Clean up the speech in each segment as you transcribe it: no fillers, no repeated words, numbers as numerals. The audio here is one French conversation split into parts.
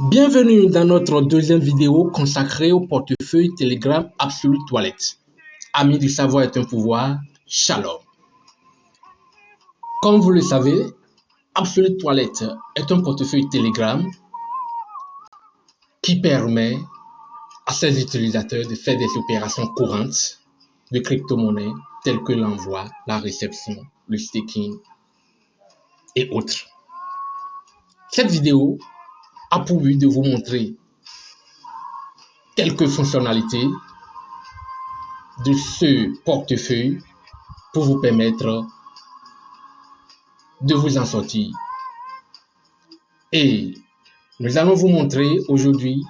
Bienvenue dans notre deuxième vidéo consacrée au portefeuille Telegram Absolute Wallet. Ami du savoir est un pouvoir, shalom. Comme vous le savez, Absolute Wallet est un portefeuille Telegram qui permet à ses utilisateurs de faire des opérations courantes de crypto-monnaies telles que l'envoi, la réception, le staking et autres. Cette vidéo a pour but de vous montrer quelques fonctionnalités de ce portefeuille pour vous permettre de vous en sortir. Et nous allons vous montrer aujourd'hui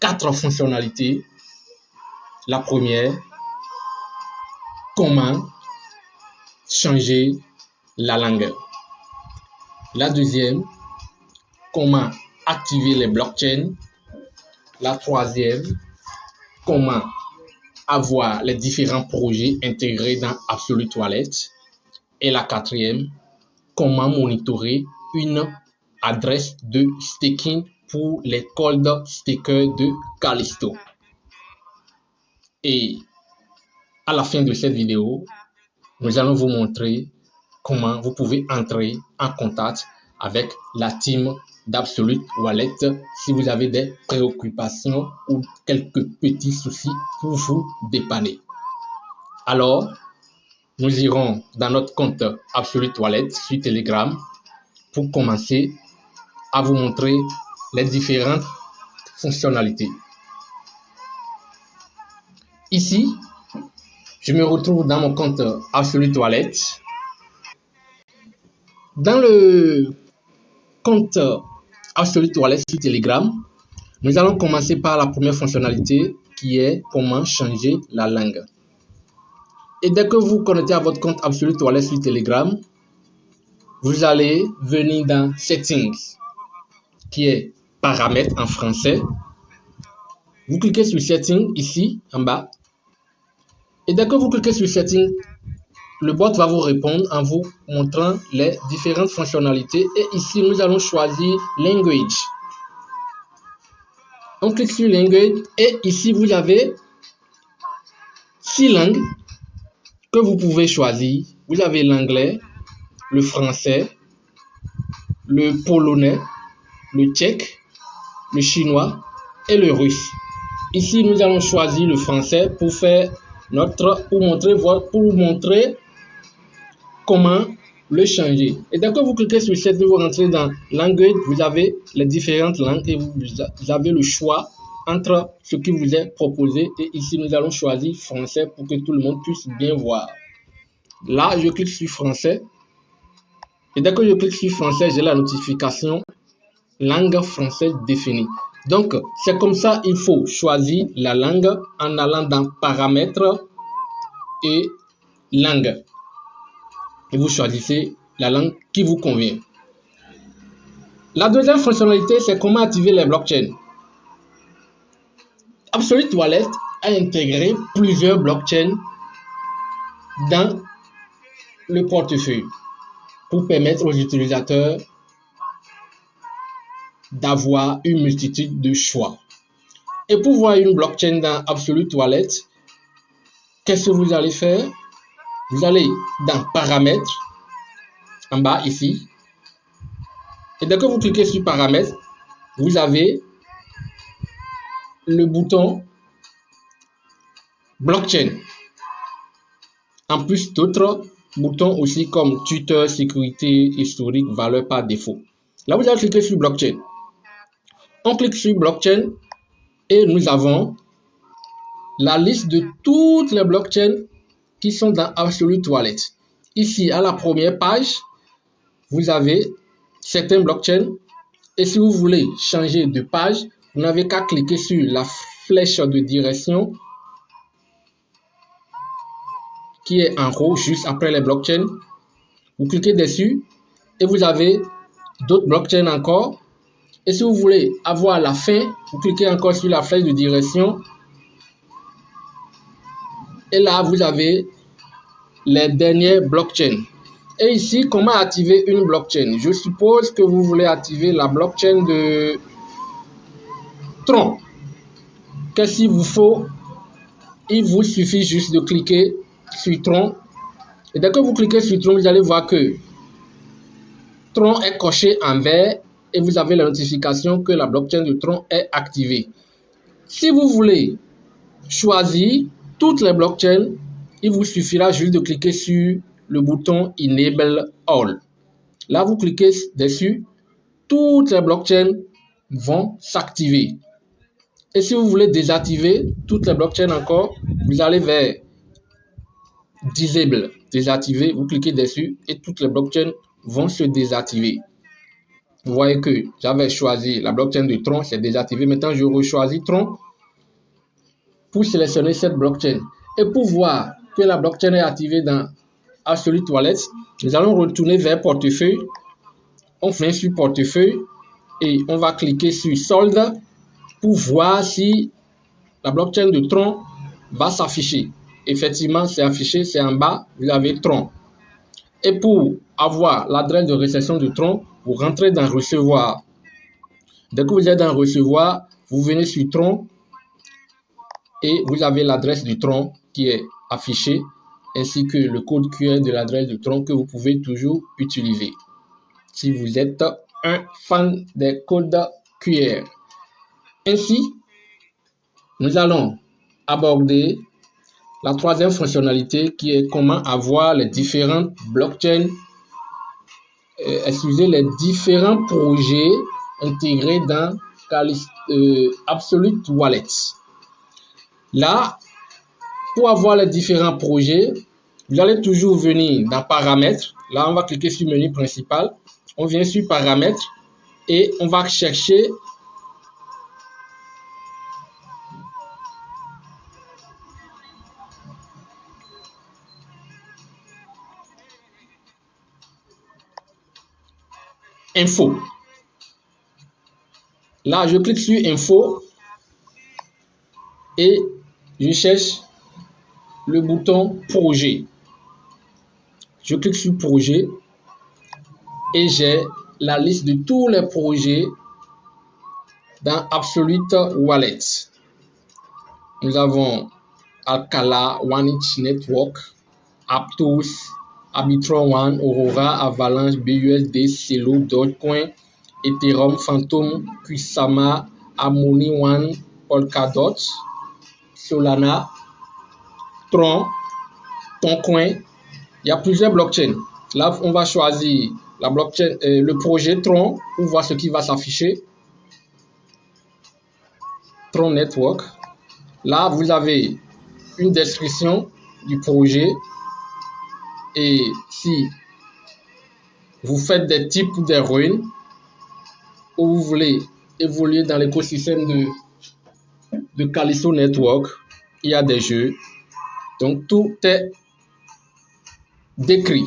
4 fonctionnalités. La première, comment changer la langue. La deuxième, comment activer les blockchains. La troisième, comment avoir les différents projets intégrés dans Absolute Wallet. Et la quatrième, comment monitorer une adresse de staking pour les cold stakers de Callisto. Et à la fin de cette vidéo, nous allons vous montrer comment vous pouvez entrer en contact avec la team d'Absolute Wallet si vous avez des préoccupations ou quelques petits soucis pour vous dépanner. Alors, nous irons dans notre compte Absolute Wallet sur Telegram pour commencer à vous montrer les différentes fonctionnalités. Ici, je me retrouve dans mon compte Absolute Wallet. Dans le compte Absolute Wallet sur Telegram, nous allons commencer par la première fonctionnalité qui est comment changer la langue. Et dès que vous connectez à votre compte Absolute Wallet sur Telegram, vous allez venir dans Settings, qui est paramètres en français. Vous cliquez sur Settings ici en bas. Et dès que vous cliquez sur Settings, le bot va vous répondre en vous montrant les différentes fonctionnalités. Et ici, nous allons choisir Language. On clique sur Language et ici, vous avez 6 langues que vous pouvez choisir. Vous avez l'anglais, le français, le polonais, le tchèque, le chinois et le russe. Ici, nous allons choisir le français pour montrer comment le changer. Et dès que vous cliquez sur cette, vous rentrez dans Language, vous avez les différentes langues et vous avez le choix entre ce qui vous est proposé. Et ici, nous allons choisir français pour que tout le monde puisse bien voir. Là, je clique sur français. Et dès que je clique sur français, j'ai la notification langue française définie. Donc, c'est comme ça, il faut choisir la langue en allant dans paramètres et langue. Et vous choisissez la langue qui vous convient. La deuxième fonctionnalité, c'est comment activer les blockchains. Absolute Wallet a intégré plusieurs blockchains dans le portefeuille pour permettre aux utilisateurs d'avoir une multitude de choix. Et pour voir une blockchain dans Absolute Wallet, qu'est-ce que vous allez faire? Vous allez dans Paramètres, en bas ici. Et dès que vous cliquez sur Paramètres, vous avez le bouton Blockchain. En plus d'autres boutons aussi comme Tuteur, Sécurité, Historique, Valeur par défaut. Là, vous allez cliquer sur Blockchain. On clique sur Blockchain et nous avons la liste de toutes les blockchains qui sont dans Absolute Wallet. Ici, à la première page, vous avez certains blockchains. Et si vous voulez changer de page, vous n'avez qu'à cliquer sur la flèche de direction qui est en haut, juste après les blockchains. Vous cliquez dessus et vous avez d'autres blockchains encore. Et si vous voulez avoir la fin, vous cliquez encore sur la flèche de direction. Et là, vous avez les dernières blockchains. Et ici, comment activer une blockchain? Je suppose que vous voulez activer la blockchain de Tron. Qu'est-ce qu'il vous faut? Il vous suffit juste de cliquer sur Tron. Et dès que vous cliquez sur Tron, vous allez voir que Tron est coché en vert et vous avez la notification que la blockchain de Tron est activée. Si vous voulez choisir toutes les blockchains, il vous suffira juste de cliquer sur le bouton Enable All. Là, vous cliquez dessus, toutes les blockchains vont s'activer. Et si vous voulez désactiver toutes les blockchains encore, vous allez vers Disable, désactiver, vous cliquez dessus et toutes les blockchains vont se désactiver. Vous voyez que j'avais choisi la blockchain de Tron, c'est désactivé. Maintenant, je rechoisis Tron pour sélectionner cette blockchain. Et pour voir que la blockchain est activée dans Absolute Wallet, nous allons retourner vers portefeuille. On vient sur portefeuille et on va cliquer sur solde pour voir si la blockchain de Tron va s'afficher. Effectivement, c'est affiché, c'est en bas, vous avez Tron. Et pour avoir l'adresse de réception de Tron, vous rentrez dans recevoir. Dès que vous êtes dans recevoir, vous venez sur Tron et vous avez l'adresse du Tron qui est affichée, ainsi que le code QR de l'adresse du Tron que vous pouvez toujours utiliser si vous êtes un fan des codes QR. Ainsi, nous allons aborder la troisième fonctionnalité qui est comment avoir les différentes blockchains, les différents projets intégrés dans Absolute Wallet. Là, pour avoir les différents projets, vous allez toujours venir dans Paramètres. Là, on va cliquer sur Menu principal. On vient sur Paramètres et on va chercher Info. Là, je clique sur Info et je cherche le bouton Projet. Je clique sur Projet et j'ai la liste de tous les projets dans Absolute Wallet. Nous avons Alcala, OneInch Network, Aptos, Arbitrum One, Aurora, Avalanche, BUSD, Celo, Dogecoin, Ethereum, Phantom, Kusama, Harmony One, Polkadot, Solana, Tron, Toncoin. Il y a plusieurs blockchains. Là, on va choisir la blockchain, le projet Tron pour voir ce qui va s'afficher. Tron Network. Là, vous avez une description du projet. Et si vous faites des types ou des ruines, ou vous voulez évoluer dans l'écosystème de Calypso Network, il y a des jeux. Donc, tout est décrit.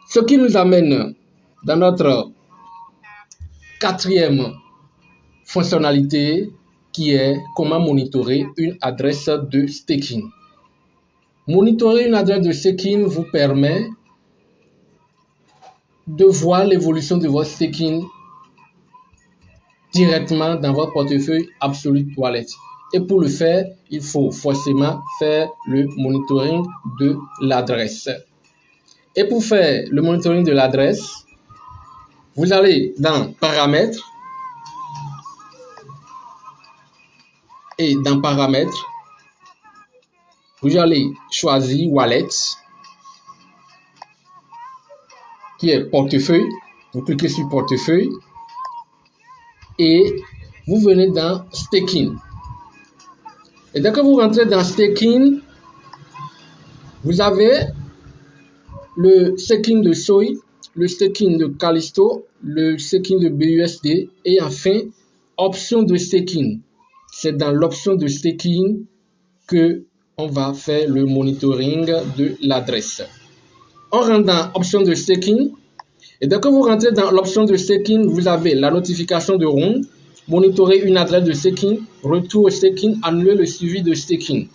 Ce qui nous amène dans notre quatrième fonctionnalité qui est comment monitorer une adresse de staking. Monitorer une adresse de staking vous permet de voir l'évolution de votre staking directement dans votre portefeuille Absolute Wallet. Et pour le faire, il faut forcément faire le monitoring de l'adresse. Et pour faire le monitoring de l'adresse, vous allez dans Paramètres et dans Paramètres, vous allez choisir Wallet qui est portefeuille. Vous cliquez sur portefeuille et vous venez dans Staking. Et dès que vous rentrez dans Staking, vous avez le staking de Soi, le staking de Callisto, le staking de BUSD et enfin option de staking. C'est dans l'option de staking que on va faire le monitoring de l'adresse. On rentre dans option de staking et dès que vous rentrez dans l'option de staking, vous avez la notification de round, monitorer une adresse de staking, retour au staking, annuler le suivi de staking.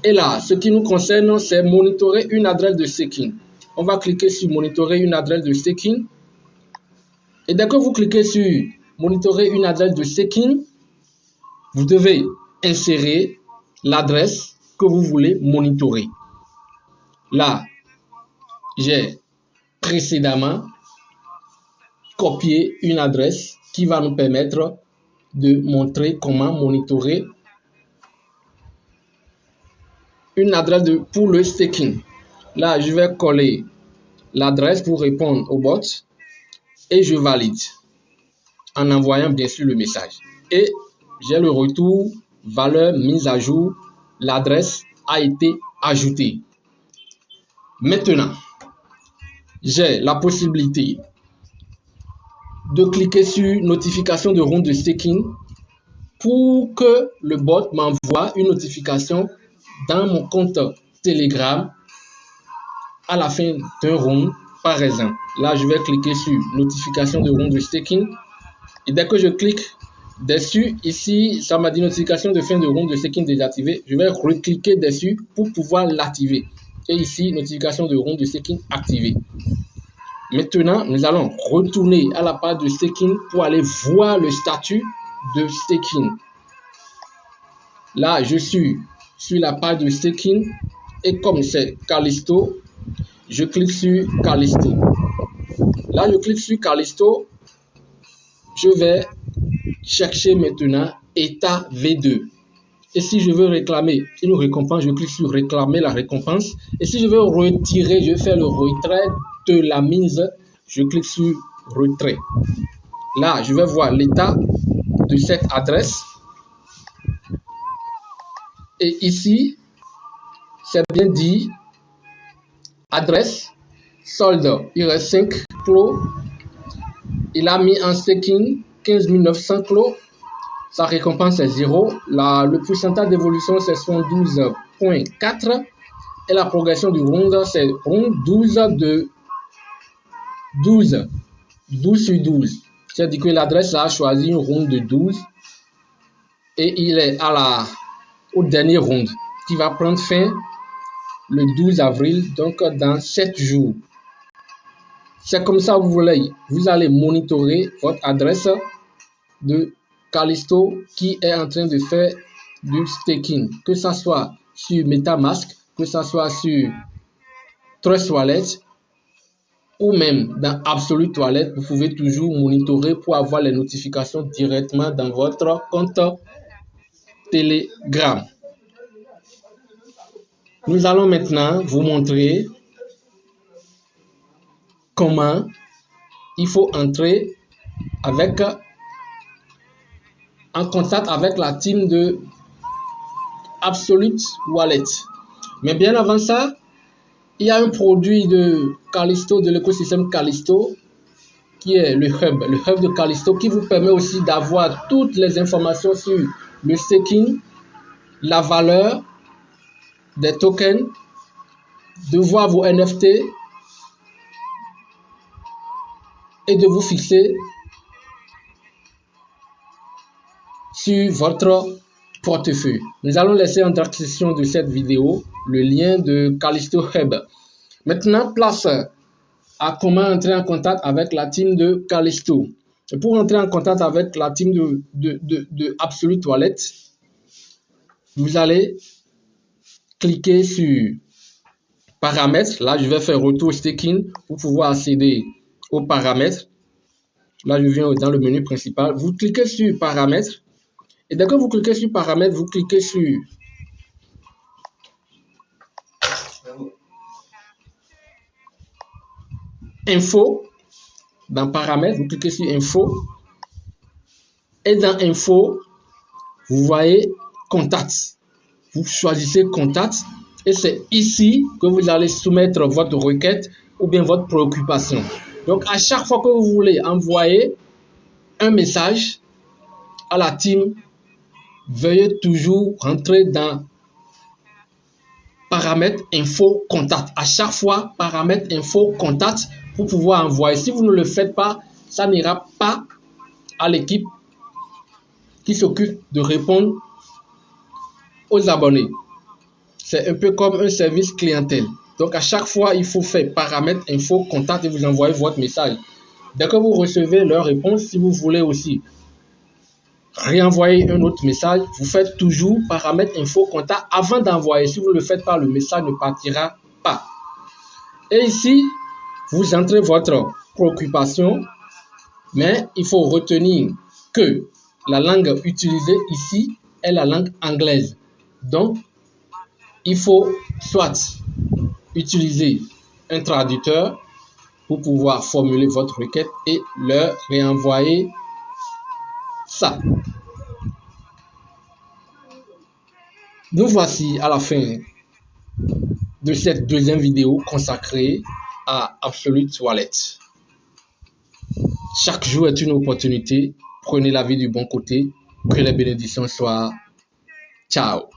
Et là, ce qui nous concerne, c'est monitorer une adresse de staking. On va cliquer sur monitorer une adresse de staking. Et dès que vous cliquez sur monitorer une adresse de staking, vous devez insérer l'adresse que vous voulez monitorer. Là, j'ai précédemment copié une adresse qui va nous permettre de montrer comment monitorer une adresse pour le staking. Là, je vais coller l'adresse pour répondre au bot et je valide en envoyant bien sûr le message. Et j'ai le retour, valeur mise à jour, l'adresse a été ajoutée. Maintenant, j'ai la possibilité de cliquer sur notification de round de staking pour que le bot m'envoie une notification dans mon compte Telegram à la fin d'un round, par exemple. Là, je vais cliquer sur notification de round de staking. Et dès que je clique dessus, ici, ça m'a dit notification de fin de round de staking désactivée. Je vais recliquer dessus pour pouvoir l'activer. Et ici, notification de round de staking activée. Maintenant, nous allons retourner à la page de staking pour aller voir le statut de staking. Là, je suis sur la page de staking et comme c'est Callisto, je clique sur Callisto. Là, je clique sur Callisto. Je vais chercher maintenant état V2. Et si je veux réclamer une récompense, je clique sur réclamer la récompense. Et si je veux retirer, je fais le retrait de la mise, je clique sur retrait. Là, je vais voir l'état de cette adresse. Et ici, c'est bien dit, adresse, solde, il reste 5 clos. Il a mis en staking 15 900 clos. Sa récompense est 0. Le pourcentage d'évolution, c'est 12,4. Et la progression du round, c'est 12 sur 12. C'est-à-dire que l'adresse a choisi une round de 12. Et il est au dernier round qui va prendre fin le 12 avril, donc dans 7 jours. C'est comme ça que vous allez monitorer votre adresse de Callisto qui est en train de faire du staking, que ce soit sur MetaMask, que ce soit sur Trust Wallet ou même dans Absolute Wallet. Vous pouvez toujours monitorer pour avoir les notifications directement dans votre compte Telegram. Nous allons maintenant vous montrer comment il faut entrer en contact avec la team de Absolute Wallet. Mais bien avant ça, il y a un produit de Callisto, de l'écosystème Callisto, qui est le hub de Callisto, qui vous permet aussi d'avoir toutes les informations sur le staking, la valeur des tokens, de voir vos NFT et de vous fixer sur votre portefeuille. Nous allons laisser en description de cette vidéo le lien de Callisto Hub. Maintenant, place à comment entrer en contact avec la team de Callisto. Et pour entrer en contact avec la team de Absolute Wallet, vous allez cliquer sur paramètres. Là, je vais faire retour staking pour pouvoir accéder aux paramètres. Là, je viens dans le menu principal. Vous cliquez sur paramètres. Et dès que vous cliquez sur paramètres, vous cliquez sur info. Dans paramètres, vous cliquez sur info. Et dans info, vous voyez contact. Vous choisissez contact. Et c'est ici que vous allez soumettre votre requête ou bien votre préoccupation. Donc, à chaque fois que vous voulez envoyer un message à la team, veuillez toujours rentrer dans paramètres info contact. À chaque fois, paramètres info contact pour pouvoir envoyer. Si vous ne le faites pas, ça n'ira pas à l'équipe qui s'occupe de répondre aux abonnés. C'est un peu comme un service clientèle. Donc, à chaque fois, il faut faire paramètres info contact et vous envoyez votre message. Dès que vous recevez leur réponse, si vous voulez aussi réenvoyer un autre message, vous faites toujours paramètre info contact avant d'envoyer. Si vous ne le faites pas, le message ne partira pas. Et ici, vous entrez votre préoccupation, mais il faut retenir que la langue utilisée ici est la langue anglaise. Donc, il faut soit utiliser un traducteur pour pouvoir formuler votre requête et leur réenvoyer ça. Nous voici à la fin de cette deuxième vidéo consacrée à Absolute Wallet. Chaque jour est une opportunité. Prenez la vie du bon côté. Que les bénédictions soient. Ciao.